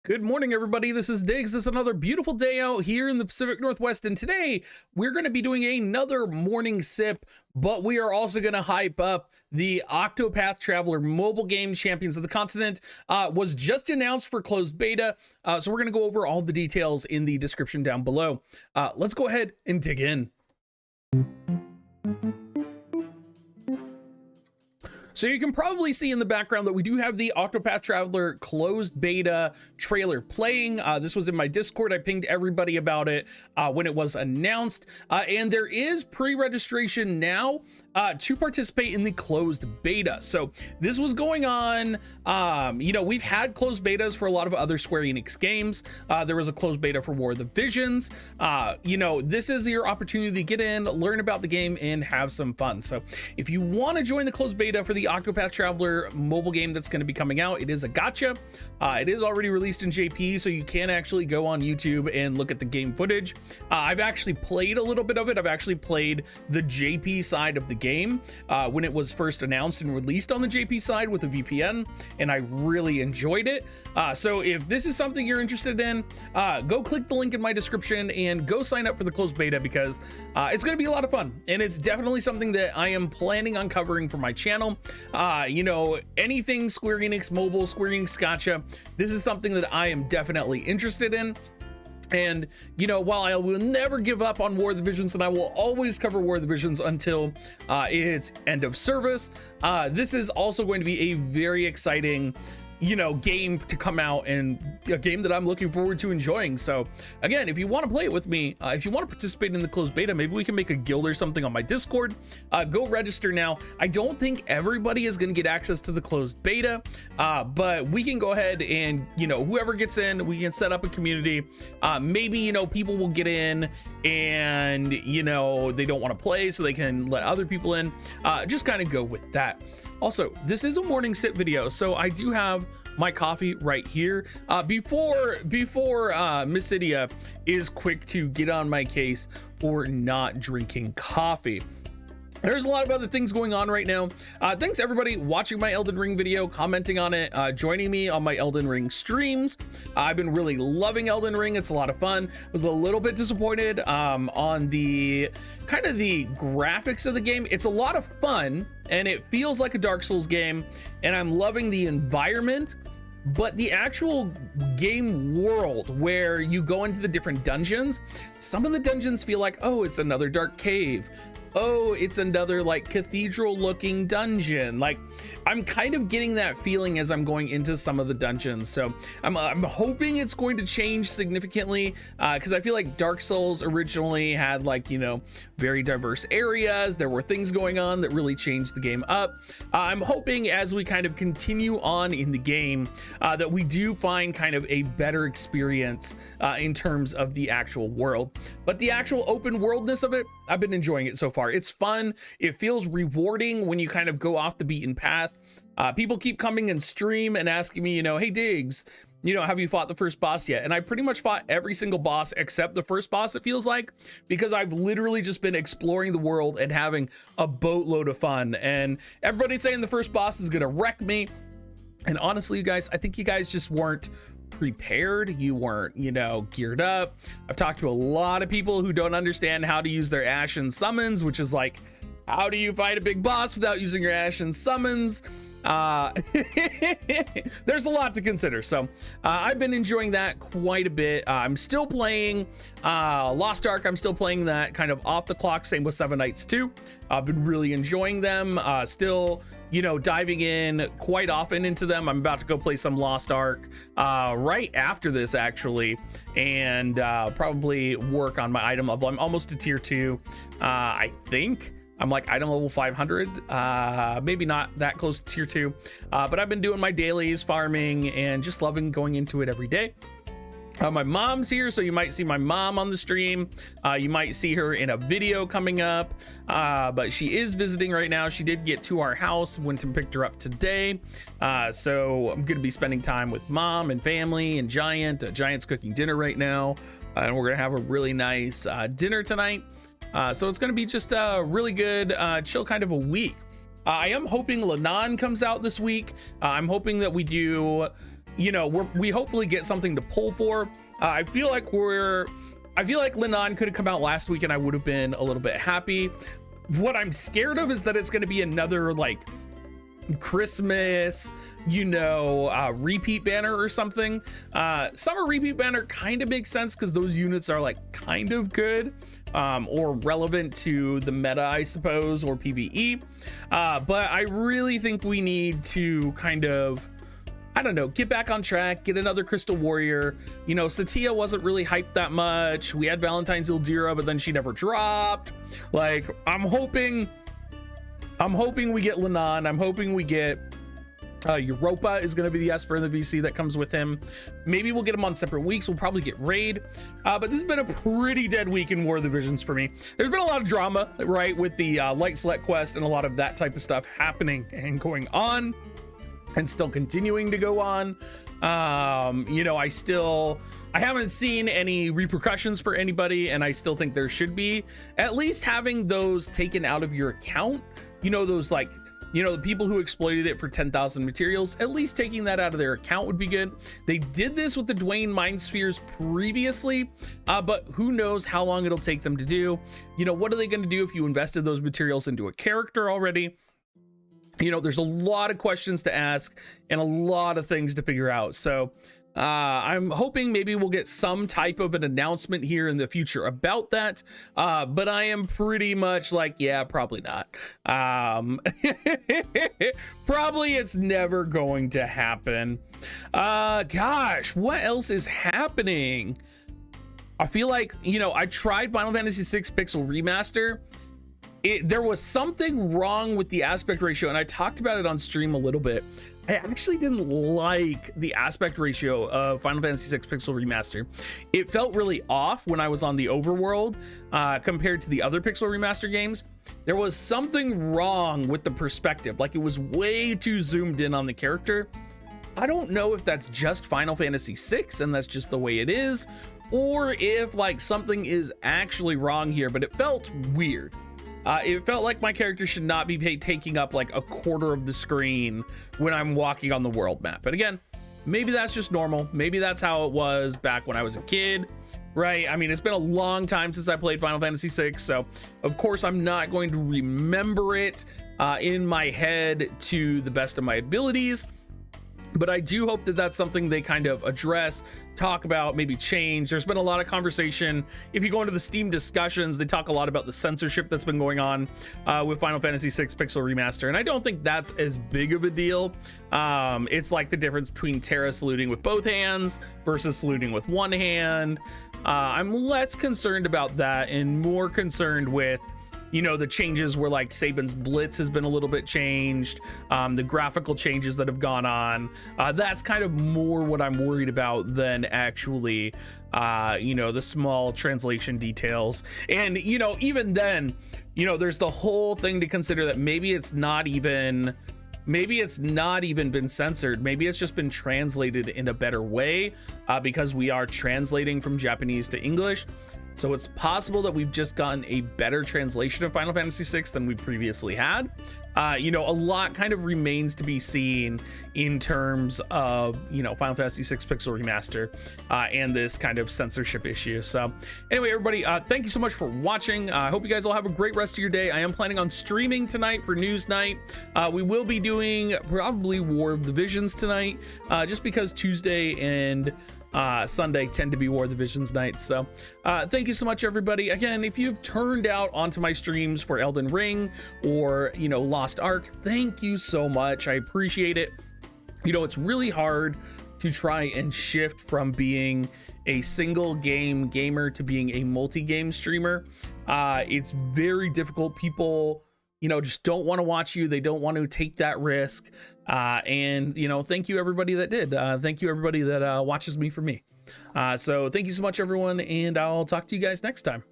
Good morning, everybody. This is Diggs. It's another beautiful day out here in the Pacific Northwest, and today we're going to be doing another morning sip, but we are also going to hype up the Octopath Traveler mobile game Champions of the Continent. Was just announced for closed beta, so we're going to go over all the details in the description down below. Let's go ahead and dig in. So you can probably see in the background that we do have the Octopath Traveler closed beta trailer playing. This was in my Discord. I pinged everybody about it when it was announced. And there is pre-registration now to participate in the closed beta. So this was going on, we've had closed betas for a lot of other Square Enix games. There was a closed beta for War of the Visions. This is your opportunity to get in, learn about the game, and have some fun. So if you want to join the closed beta for the Octopath Traveler mobile game that's going to be coming out, it is a gacha. It is already released in JP, so you can actually go on YouTube and look at the game footage. I've actually played a little bit of it. I've actually played the JP side of the game when it was first announced and released on the JP side with a VPN, and I really enjoyed it. So if this is something you're interested in, go click the link in my description and go sign up for the closed beta, because it's going to be a lot of fun, and it's definitely something that I am planning on covering for my channel. Anything Square Enix mobile, Square Enix gacha, this is something that I am definitely interested in. And while I will never give up on War of the Visions, and I will always cover War of the Visions until its end of service, this is also going to be a very exciting game to come out, and a game that I'm looking forward to enjoying. So again, if you want to play it with me, if you want to participate in the closed beta, maybe we can make a guild or something on my Discord. Go register now. I don't think everybody is going to get access to the closed beta, but we can go ahead and whoever gets in, we can set up a community. Maybe people will get in and they don't want to play, so they can let other people in. Just kind of go with that. Also, this is a morning sip video, so I do have my coffee right here. Before Miss Idia is quick to get on my case for not drinking coffee. There's a lot of other things going on right now. Thanks everybody watching my Elden Ring video, commenting on it, joining me on my Elden Ring streams. I've been really loving Elden Ring. It's a lot of fun. Was a little bit disappointed on the kind of the graphics of the game. It's a lot of fun, and it feels like a Dark Souls game, and I'm loving the environment. But the actual game world where you go into the different dungeons, some of the dungeons feel like, oh, it's another dark cave. Oh, it's another like cathedral looking dungeon. Like, I'm kind of getting that feeling as I'm going into some of the dungeons. So I'm hoping it's going to change significantly, because I feel like Dark Souls originally had very diverse areas. There were things going on that really changed the game up. I'm hoping as we kind of continue on in the game that we do find kind of a better experience in terms of the actual world. But the actual open worldness of it, I've been enjoying it so far. It's fun. It feels rewarding when you kind of go off the beaten path. People keep coming and stream and asking me, hey Diggs, have you fought the first boss yet? And I pretty much fought every single boss except the first boss, it feels like, because I've literally just been exploring the world and having a boatload of fun. And everybody's saying the first boss is gonna wreck me. And honestly, you guys, I think you guys just weren't prepared. You weren't geared up. I've talked to a lot of people who don't understand how to use their Ashen summons, which is like, how do you fight a big boss without using your Ashen summons? There's a lot to consider. So I've been enjoying that quite a bit. I'm still playing Lost Ark. I'm still playing that kind of off the clock. Same with Seven Nights 2. I've been really enjoying them. Still diving in quite often into them. I'm about to go play some Lost Ark right after this, actually, and probably work on my item level. I'm almost to tier 2. I think I'm like item level 500, maybe not that close to tier 2, but I've been doing my dailies, farming, and just loving going into it every day. My mom's here, so you might see my mom on the stream. You might see her in a video coming up, but she is visiting right now. She did get to our house, went and picked her up today. So I'm gonna be spending time with mom and family and Giant. Giant's cooking dinner right now, and we're gonna have a really nice dinner tonight. So it's gonna be just a really good, chill kind of a week. I am hoping Lanan comes out this week. I'm hoping that we do you know, we hopefully get something to pull for. I feel like Linan could have come out last week and I would have been a little bit happy. What I'm scared of is that it's going to be another like Christmas, you know, repeat banner or something. Summer repeat banner kind of makes sense because those units are like kind of good, or relevant to the meta, I suppose, or PvE. But I really think we need to kind of, I don't know, get back on track, get another Crystal Warrior. You know, Satya wasn't really hyped that much. We had Valentine's Ildira, but then she never dropped. Like, I'm hoping we get Linan. I'm hoping we get Europa is going to be the Esper in the VC that comes with him. Maybe we'll get him on separate weeks. We'll probably get Raid. But this has been a pretty dead week in War of the Visions for me. There's been a lot of drama, right, with the Light Select quest and a lot of that type of stuff happening and going on and still continuing to go on. You know, I haven't seen any repercussions for anybody, and I still think there should be at least having those taken out of your account. You know, those like, you know, the people who exploited it for 10,000 materials, at least taking that out of their account would be good. They did this with the Dwayne Mind Spheres previously, but who knows how long it'll take them to do. You know, what are they going to do if you invested those materials into a character already? You know, there's a lot of questions to ask and a lot of things to figure out. So I'm hoping maybe we'll get some type of an announcement here in the future about that. But I am pretty much like, yeah, probably not. Probably it's never going to happen. Gosh, what else is happening? I feel like, you know, I tried Final Fantasy VI Pixel Remaster. There was something wrong with the aspect ratio, and I talked about it on stream a little bit. I actually didn't like the aspect ratio of Final Fantasy VI Pixel Remaster. It felt really off when I was on the overworld compared to the other Pixel Remaster games. There was something wrong with the perspective, like it was way too zoomed in on the character. I don't know if that's just Final Fantasy VI and that's just the way it is, or if like something is actually wrong here, but it felt weird. It felt like my character should not be taking up like a quarter of the screen when I'm walking on the world map. But again, maybe that's just normal. Maybe that's how it was back when I was a kid, right? I mean, it's been a long time since I played Final Fantasy VI, so of course I'm not going to remember it in my head to the best of my abilities. But I do hope that that's something they kind of address, talk about, maybe change. There's been a lot of conversation. If you go into the Steam discussions, they talk a lot about the censorship that's been going on with Final Fantasy VI Pixel Remaster. And I don't think that's as big of a deal. It's like the difference between Terra saluting with both hands versus saluting with one hand. I'm less concerned about that and more concerned with, you know, the changes where like Saban's Blitz has been a little bit changed, the graphical changes that have gone on. That's kind of more what I'm worried about than actually, you know, the small translation details. And, you know, even then, you know, there's the whole thing to consider that maybe it's not even been censored. Maybe it's just been translated in a better way because we are translating from Japanese to English. So it's possible that we've just gotten a better translation of Final Fantasy VI than we previously had. You know, a lot kind of remains to be seen in terms of, you know, Final Fantasy VI Pixel Remaster and this kind of censorship issue. So anyway, everybody, thank you so much for watching. I hope you guys all have a great rest of your day. I am planning on streaming tonight for News Night. We will be doing probably War of the Visions tonight, just because Tuesday and Sunday tend to be War of the Visions nights. So thank you so much, everybody. Again, if you've turned out onto my streams for Elden Ring or, you know, Lost Ark, thank you so much. I appreciate it. You know, it's really hard to try and shift from being a single game gamer to being a multi-game streamer. It's very difficult. People, you know, just don't want to watch you. They don't want to take that risk. And, you know, thank you everybody that did. Thank you everybody that watches me for me. So thank you so much, everyone. And I'll talk to you guys next time.